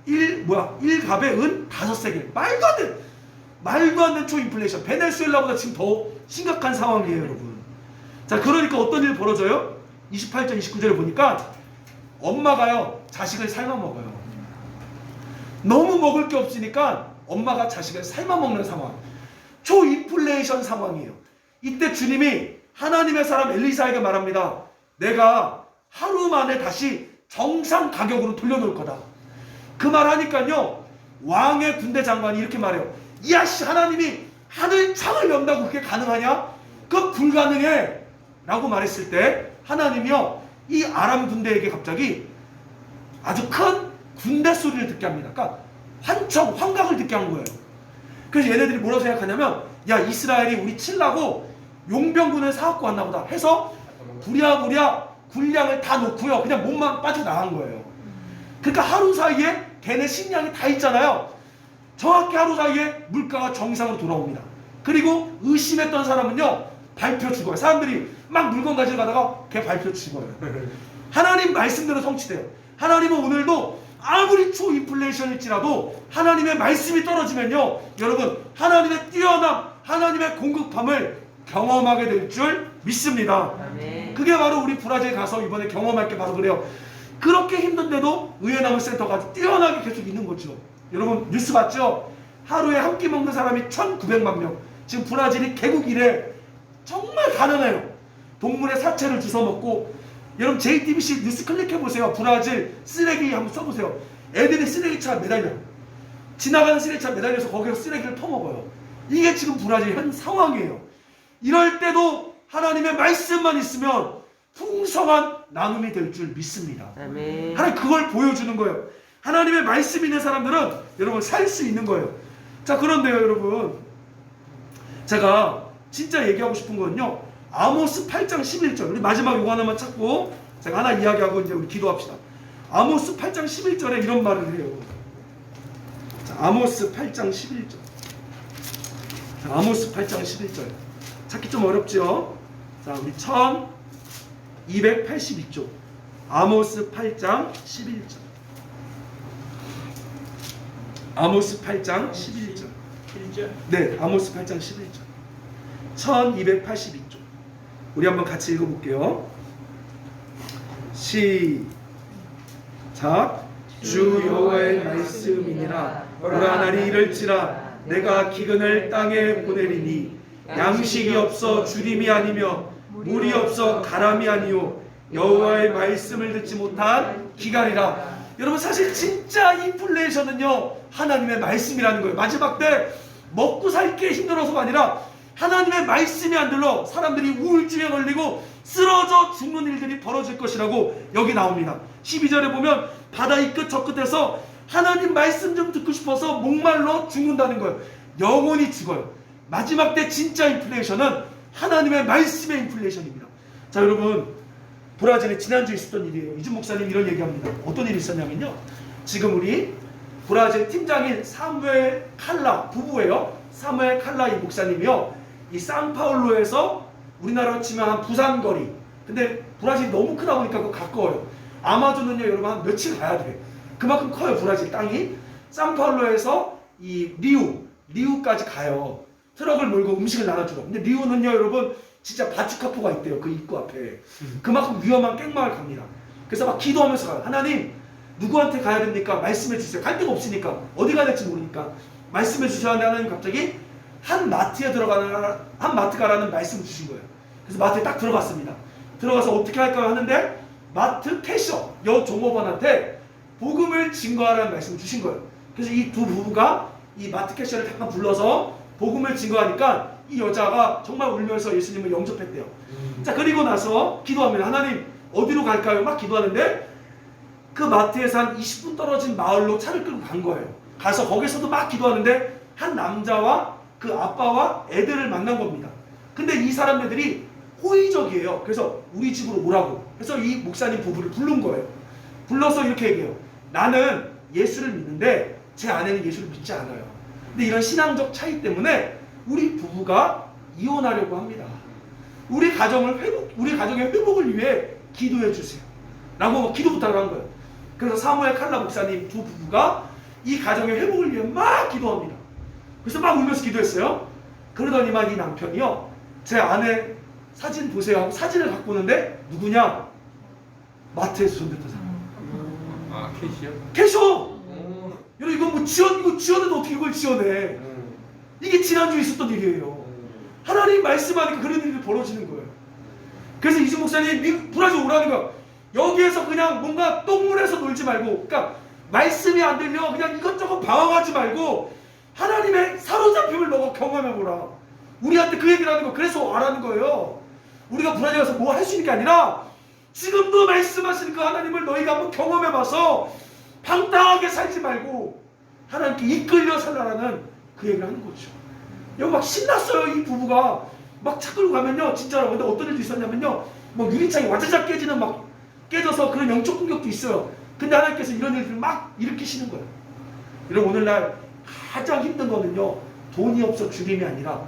1갑에 은 5세겔. 말도 안 되는 초인플레이션. 베네수엘라보다 지금 더 심각한 상황이에요, 여러분. 자, 그러니까 어떤 일 벌어져요? 28절, 29절을 보니까 엄마가요, 자식을 삶아 먹어요. 너무 먹을 게 없으니까 엄마가 자식을 삶아먹는 상황. 초인플레이션 상황이에요. 이때 주님이 하나님의 사람 엘리사에게 말합니다. 내가 하루 만에 다시 정상 가격으로 돌려놓을 거다. 그 말 하니까요, 왕의 군대 장관이 이렇게 말해요. 야씨, 하나님이 하늘 창을 연다고 그게 가능하냐? 그건 불가능해 라고 말했을 때 하나님이요, 이 아람 군대에게 갑자기 아주 큰 군대 소리를 듣게 합니다. 그러니까 환각을 듣게 한 거예요. 그래서 얘네들이 뭐라고 생각하냐면, 야, 이스라엘이 우리 칠라고 용병군을 사갖고 왔나 보다 해서 부랴부랴 군량을 다 놓고요, 그냥 몸만 빠져나간 거예요. 그러니까 하루 사이에 걔네 식량이 다 있잖아요. 정확히 하루 사이에 물가가 정상으로 돌아옵니다. 그리고 의심했던 사람은요, 밟혀 죽어요. 사람들이 막 물건 가지러 가다가 걔 밟혀 죽어요. 하나님 말씀대로 성취돼요. 하나님은 오늘도 아무리 초인플레이션일지라도 하나님의 말씀이 떨어지면요, 여러분, 하나님의 뛰어남, 하나님의 공급함을 경험하게 될 줄 믿습니다. 아멘. 그게 바로 우리 브라질 가서 이번에 경험할 게 바로 그래요. 그렇게 힘든데도 의회나무 센터가 뛰어나게 계속 있는 거죠. 여러분 뉴스 봤죠? 하루에 한 끼 먹는 사람이 1,900만 명. 지금 브라질이 개국 이래 정말 가난해요. 동물의 사체를 주워 먹고. 여러분 JTBC 뉴스 클릭해보세요. 브라질 쓰레기 한번 써보세요. 애들이 쓰레기차 매달려요. 지나가는 쓰레기차 매달려서 거기서 쓰레기를 퍼먹어요. 이게 지금 브라질 현 상황이에요. 이럴 때도 하나님의 말씀만 있으면 풍성한 나눔이 될 줄 믿습니다. 아멘. 하나님 그걸 보여주는 거예요. 하나님의 말씀이 있는 사람들은 여러분 살 수 있는 거예요. 자, 그런데요 여러분, 제가 진짜 얘기하고 싶은 건요, 아모스 8장 11절. 우리 마지막 요거 하나만 찾고 제가 하나 이야기하고 이제 우리 기도합시다. 아모스 8장 11절에 이런 말을 해요. 자, 아모스 8장 11절. 자, 아모스 8장 11절. 찾기 좀 어렵죠? 자, 우리 1282쪽. 아모스 8장 11절. 아모스 8장 11절. 1절. 네, 아모스 8장 11절. 1282쪽. 우리 한번 같이 읽어볼게요. 시작. 주 여호와의 말씀이니라. 오라 날이 이를지라 내가 기근을 땅에 보내리니 양식이 없어 주림이 아니며 물이 없어 가람이 아니요 여호와의 말씀을 듣지 못한 기갈이라. 여러분 사실 진짜 인플레이션은요 하나님의 말씀이라는 거예요. 마지막 때 먹고 살기 힘들어서가 아니라 하나님의 말씀이 안 들러 사람들이 우울증에 걸리고 쓰러져 죽는 일들이 벌어질 것이라고 여기 나옵니다. 12절에 보면 바다 이 끝 저 끝에서 하나님 말씀 좀 듣고 싶어서 목말라 죽는다는 거예요. 영원히 죽어요. 마지막 때 진짜 인플레이션은 하나님의 말씀의 인플레이션입니다. 자, 여러분 브라질에 지난주에 있었던 일이에요. 이준 목사님 이런 얘기합니다. 어떤 일이 있었냐면요, 지금 우리 브라질 팀장인 사무엘 칼라 부부예요. 사무엘 칼라 이 목사님이요, 이 상파울루에서 우리나라로 치면 한 부산 거리, 근데 브라질이 너무 크다 보니까 그거 가까워요. 아마존은요 여러분 한 며칠 가야 돼. 그만큼 커요 브라질 땅이. 상파울루에서 이 리우까지 가요. 트럭을 몰고 음식을 나눠주러. 근데 리우는요 여러분 진짜 바주카포가 있대요. 그 입구 앞에. 그만큼 위험한 깽마을 갑니다. 그래서 막 기도하면서 가요. 하나님 누구한테 가야 됩니까? 말씀해 주세요. 갈 데가 없으니까 어디 가야 될지 모르니까 말씀해 주셔야 하는데 하나님 갑자기 한 마트 가라는 말씀을 주신 거예요. 그래서 마트에 딱 들어갔습니다. 들어가서 어떻게 할까요 하는데 마트 캐셔 여 종업원한테 복음을 증거하라는 말씀을 주신 거예요. 그래서 이 두 부부가 이 마트 캐셔를 잠깐 불러서 복음을 증거하니까 이 여자가 정말 울면서 예수님을 영접했대요. 자, 그리고 나서 기도합니다. 하나님 어디로 갈까요? 막 기도하는데 그 마트에서 한 20분 떨어진 마을로 차를 끌고 간 거예요. 가서 거기서도 막 기도하는데 한 남자와 그 아빠와 애들을 만난 겁니다. 근데 이 사람들이 호의적이에요. 그래서 우리 집으로 오라고 해서 이 목사님 부부를 부른 거예요. 불러서 이렇게 얘기해요. 나는 예수를 믿는데 제 아내는 예수를 믿지 않아요. 근데 이런 신앙적 차이 때문에 우리 부부가 이혼하려고 합니다. 우리 가정의 회복을 위해 기도해 주세요 라고 기도 부탁을 한 거예요. 그래서 사무엘 칼라 목사님 두 부부가 이 가정의 회복을 위해 막 기도합니다. 그래서 막 울면서 기도했어요. 그러더니만 이 남편이요, 제 아내 사진 보세요 하고 사진을 갖고 오는데 누구냐? 마트에서 손댔던 사람. 아, 캐시요? 캐셔! 여러분 이거 뭐 지어내도 어떻게 이걸 지어내? 이게 지난주에 있었던 일이에요. 하나님 말씀하니까 그런 일이 벌어지는 거예요. 그래서 이준 목사님 브라질 오라는 거, 여기에서 그냥 뭔가 똥물에서 놀지 말고, 그러니까 말씀이 안 들려 그냥 이것저것 방황하지 말고 하나님의 사로잡힘을 너가 경험해보라. 우리한테 그 얘기를 하는 거. 그래서 와라는 거예요. 우리가 브라질 가서 뭐 할 수 있는 게 아니라 지금도 말씀하시는 그 하나님을 너희가 한번 경험해봐서 방탕하게 살지 말고 하나님께 이끌려 살라라는 그 얘기를 하는 거죠. 여기 막 신났어요. 이 부부가 막 차 끌고 가면요, 진짜로. 근데 어떤 일도 있었냐면요, 뭐 유리창이 와자작 깨지는, 막 깨져서 그런 영적 공격도 있어요. 근데 하나님께서 이런 일들을 막 일으키시는 거예요. 여러분, 오늘날 가장 힘든 거는요, 돈이 없어 죽임이 아니라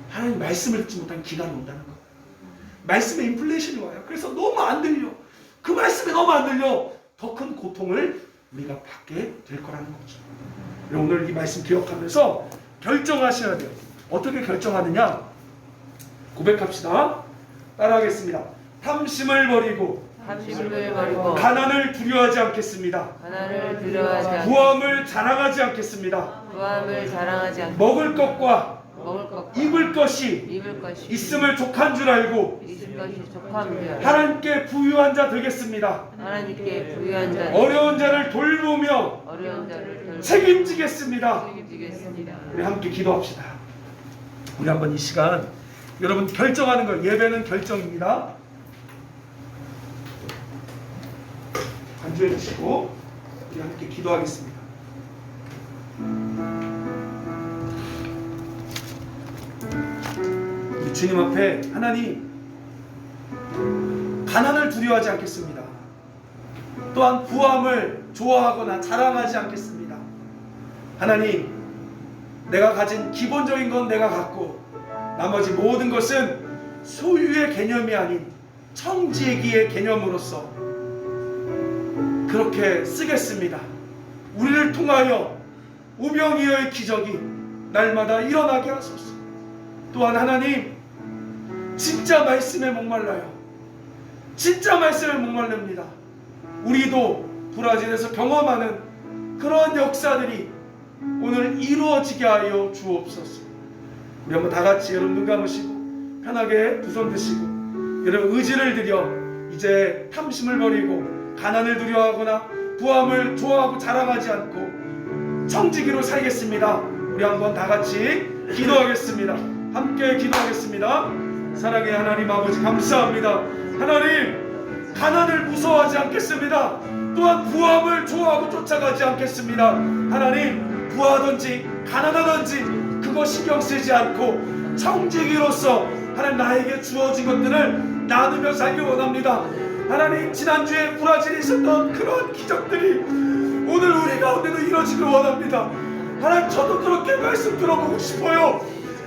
하나님 말씀을 듣지 못한 기간이 온다는 거. 말씀에 인플레이션이 와요. 그래서 너무 안 들려. 그 말씀이 너무 안 들려. 더 큰 고통을 우리가 받게 될 거라는 거죠. 오늘 이 말씀 기억하면서 결정하셔야 돼요. 어떻게 결정하느냐? 고백합시다. 따라하겠습니다. 탐심을 버리고 가난을 두려워하지 않겠습니다. 부함을 자랑하지 않겠습니다. 먹을 것과 입을 것이 있음을 족한 줄 알고 하나님께 부유한 자 되겠습니다. 어려운 자를 돌보며 책임지겠습니다. 우리 함께 기도합시다. 우리 한번 이 시간 여러분 결정하는 걸, 예배는 결정입니다. 간주해 주시고 우리 함께 기도하겠습니다. 우리 주님 앞에, 하나님, 가난을 두려워하지 않겠습니다. 또한 부함을 좋아하거나 자랑하지 않겠습니다. 하나님, 내가 가진 기본적인 건 내가 갖고 나머지 모든 것은 소유의 개념이 아닌 청지기의 개념으로서 그렇게 쓰겠습니다. 우리를 통하여 오병이어의 기적이 날마다 일어나게 하소서. 또한 하나님, 진짜 말씀에 목말라요. 진짜 말씀에 목말릅니다. 우리도 브라질에서 경험하는 그런 역사들이 오늘 이루어지게 하여 주옵소서. 우리 한번 다 같이 여러분 눈 감으시고 편하게 두 손 드시고 여러분 의지를 들여 이제 탐심을 버리고 가난을 두려워하거나 부함을 좋아하고 자랑하지 않고 청지기로 살겠습니다. 우리 한번 다 같이 기도하겠습니다. 함께 기도하겠습니다. 사랑의 하나님 아버지, 감사합니다. 하나님, 가난을 무서워하지 않겠습니다. 또한 부함을 좋아하고 쫓아가지 않겠습니다. 하나님, 부하든지 가난하든지 그거 신경 쓰지 않고 청지기로서 하나님 나에게 주어진 것들을 나누며 살기 원합니다. 하나님, 지난주에 브라질에 있었던 그런 기적들이 오늘 우리 가운데도 이루어지길 원합니다. 하나님, 저도 그렇게 말씀 들어보고 싶어요.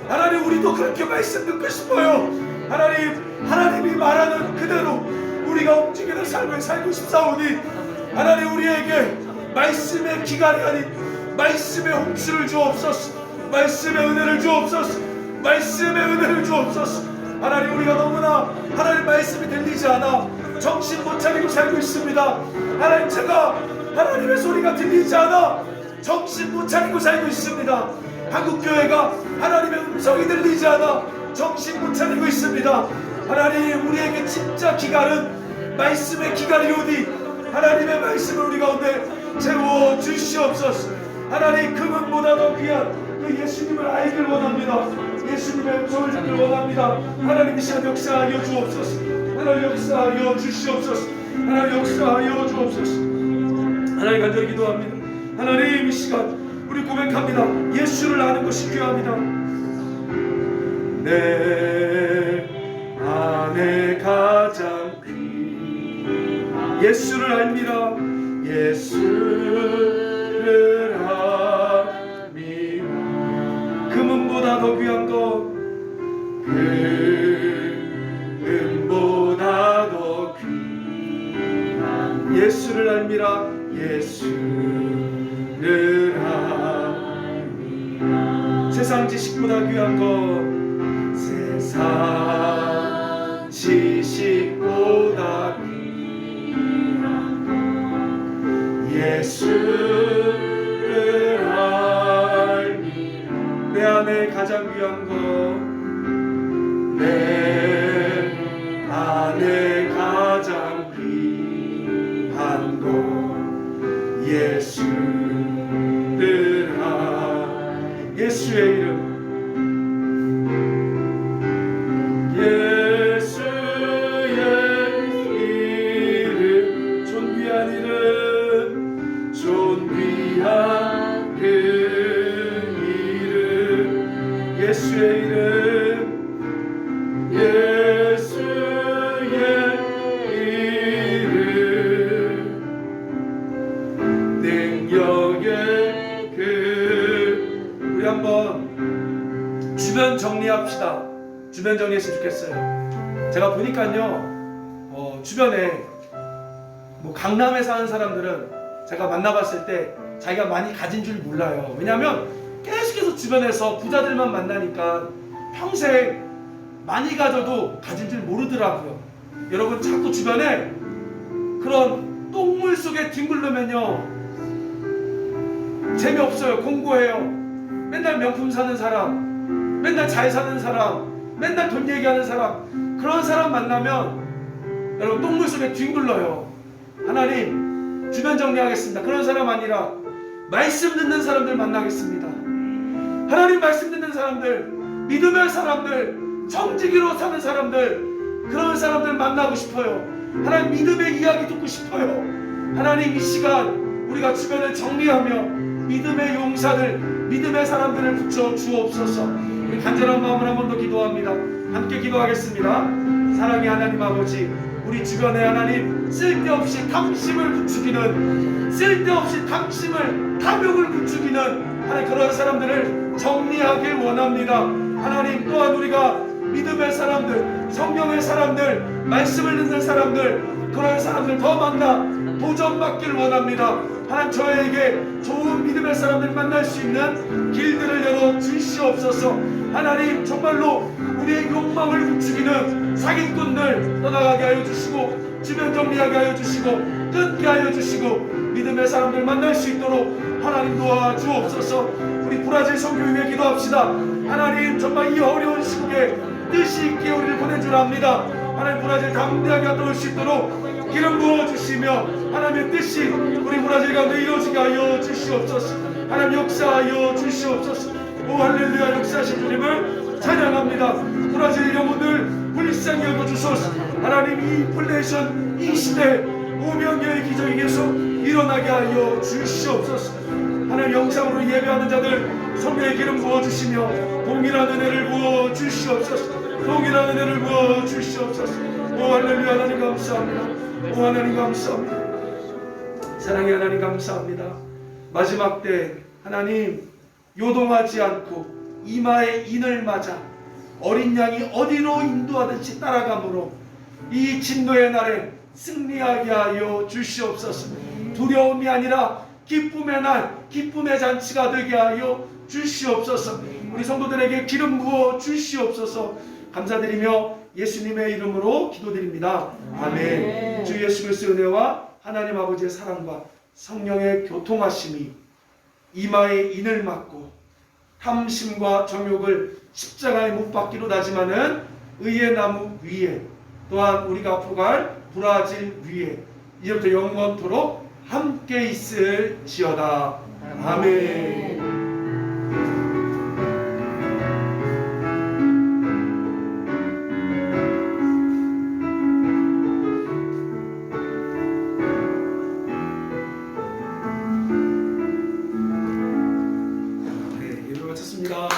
하나님, 우리도 그렇게 말씀 듣고 싶어요. 하나님, 하나님이 말하는 그대로 우리가 움직이는 삶을 살고 싶사오니 하나님, 우리에게 말씀의 기간이 아닌 말씀의 홍수를 주옵소서. 말씀의 은혜를 주옵소서. 말씀의 은혜를 주옵소서. 하나님, 우리가 너무나 하나님 말씀이 들리지 않아 정신 못 차리고 살고 있습니다. 하나님, 제가 하나님의 소리가 들리지 않아 정신 못 차리고 살고 있습니다. 한국교회가 하나님의 음성이 들리지 않아 정신 못 차리고 있습니다. 하나님, 우리에게 진짜 기갈은 말씀의 기갈이오니 하나님의 말씀을 우리 가운데 채워 주시옵소서. 하나님, 금은보다 더 귀한 그 예수님을 알길 원합니다. 예수님의 음성을 듣길 원합니다. 하나님, 이 시간 역사하여 주옵소서. 하나님, 역사하여 주시옵소서. 하나님, 역사하여 주옵소서. 하나님, 간절히 기도합니다. 하나님, 이 시간 우리 고백합니다. 예수를 아는 것이 귀합니다. 내 안에 가장 귀한 예수를 알미라. 예수를 알미라. 금은보다 더 귀한 것, 금은보다 더 귀한 예수를 알미라. 예수를 알미라. 세상 지식보다 귀한 것, 세상 지식보다 귀한 것, 예수를 안에 가장 귀한 것, 내 안에 가장 귀한 것, 예수들아. 예수의 이름, 예수의 이름, 존귀한 이름, 존귀한 그 이름, 예수의 이름, 예수의 이름, 능력의 그. 우리 한번 주변 정리합시다. 주변 정리했으면 좋겠어요. 제가 보니까요, 주변에 뭐 강남에 사는 사람들은 제가 만나봤을 때 자기가 많이 가진 줄 몰라요. 왜냐하면 계속해서 주변에서 부자들만 만나니까 평생 많이 가져도 가진 줄 모르더라고요. 여러분, 자꾸 주변에 그런 똥물 속에 뒹굴르면요 재미없어요. 공고해요. 맨날 명품 사는 사람, 맨날 잘 사는 사람, 맨날 돈 얘기하는 사람, 그런 사람 만나면 여러분 똥물 속에 뒹굴러요. 하나님, 주변 정리하겠습니다. 그런 사람 아니라 말씀 듣는 사람들 만나겠습니다. 하나님 말씀 듣는 사람들, 믿음의 사람들, 정직으로 사는 사람들, 그런 사람들 만나고 싶어요. 하나님 믿음의 이야기 듣고 싶어요. 하나님 이 시간 우리가 주변을 정리하며 믿음의 용사들, 믿음의 사람들을 붙여 주옵소서. 우리 간절한 마음을 한 번 더 기도합니다. 함께 기도하겠습니다. 사랑의 하나님 아버지, 우리 주변에 하나님 쓸데없이 탐심을 부추기는, 쓸데없이 탐욕을 부추기는 하나님 그런 사람들을 정리하길 원합니다. 하나님, 또한 우리가 믿음의 사람들, 성령의 사람들, 말씀을 듣는 사람들, 그런 사람들 더 만나 도전받길 원합니다. 하나님, 저에게 좋은 믿음의 사람들 만날 수 있는 길들을 열어 주시옵소서. 하나님, 정말로 우리의 욕망을 부추기는 사기꾼들 떠나가게 하여 주시고, 주변 정리하게 하여 주시고, 끊게 하여 주시고, 믿음의 사람들 만날 수 있도록 하나님 도와주옵소서. 우리 브라질 선교회에 기도합시다. 하나님, 정말 이 어려운 시국에 뜻이 있게 우리를 보내줄 압니다. 하나님, 브라질 담대하게 갔다 올 수 있도록 기름 부어주시며 하나님의 뜻이 우리 브라질 가운데 이루어지게 하여 주시옵소서. 하나님, 역사하여 주시옵소서. 오 할렐루야, 역사하신 주님을 찬양합니다. 브라질 영혼들 불쌍히 여겨주소서. 하나님, 이 인플레이션 이 시대 오명여의 기적이 계속 일어나게 하여 주시옵소서. 하나님, 영상으로 예배하는 자들 성령의 기름 부어주시며 동일한 은혜를 부어주시옵소서. 동일한 은혜를 부어주시옵소서. 오 할렐루야, 하나님 감사합니다. 오 하나님 감사합니다. 사랑의 하나님 감사합니다. 마지막 때 하나님, 요동하지 않고 이마에 인을 맞아 어린 양이 어디로 인도하든지 따라가므로 이 진노의 날에 승리하게 하여 주시옵소서. 두려움이 아니라 기쁨의 날, 기쁨의 잔치가 되게 하여 주시옵소서. 우리 성도들에게 기름 부어 주시옵소서. 감사드리며 예수님의 이름으로 기도드립니다. 아멘. 주 예수 그리스도의 은혜와 하나님 아버지의 사랑과 성령의 교통하심이 이마에 인을 맞고 탐심과 정욕을 십자가에 못 박기로 다짐하는 의의 나무 위에, 또한 우리가 앞으로 갈 브라질 위에 이제부터 영원토록 함께 있을지어다. 아멘. 네, 예배 마쳤습니다.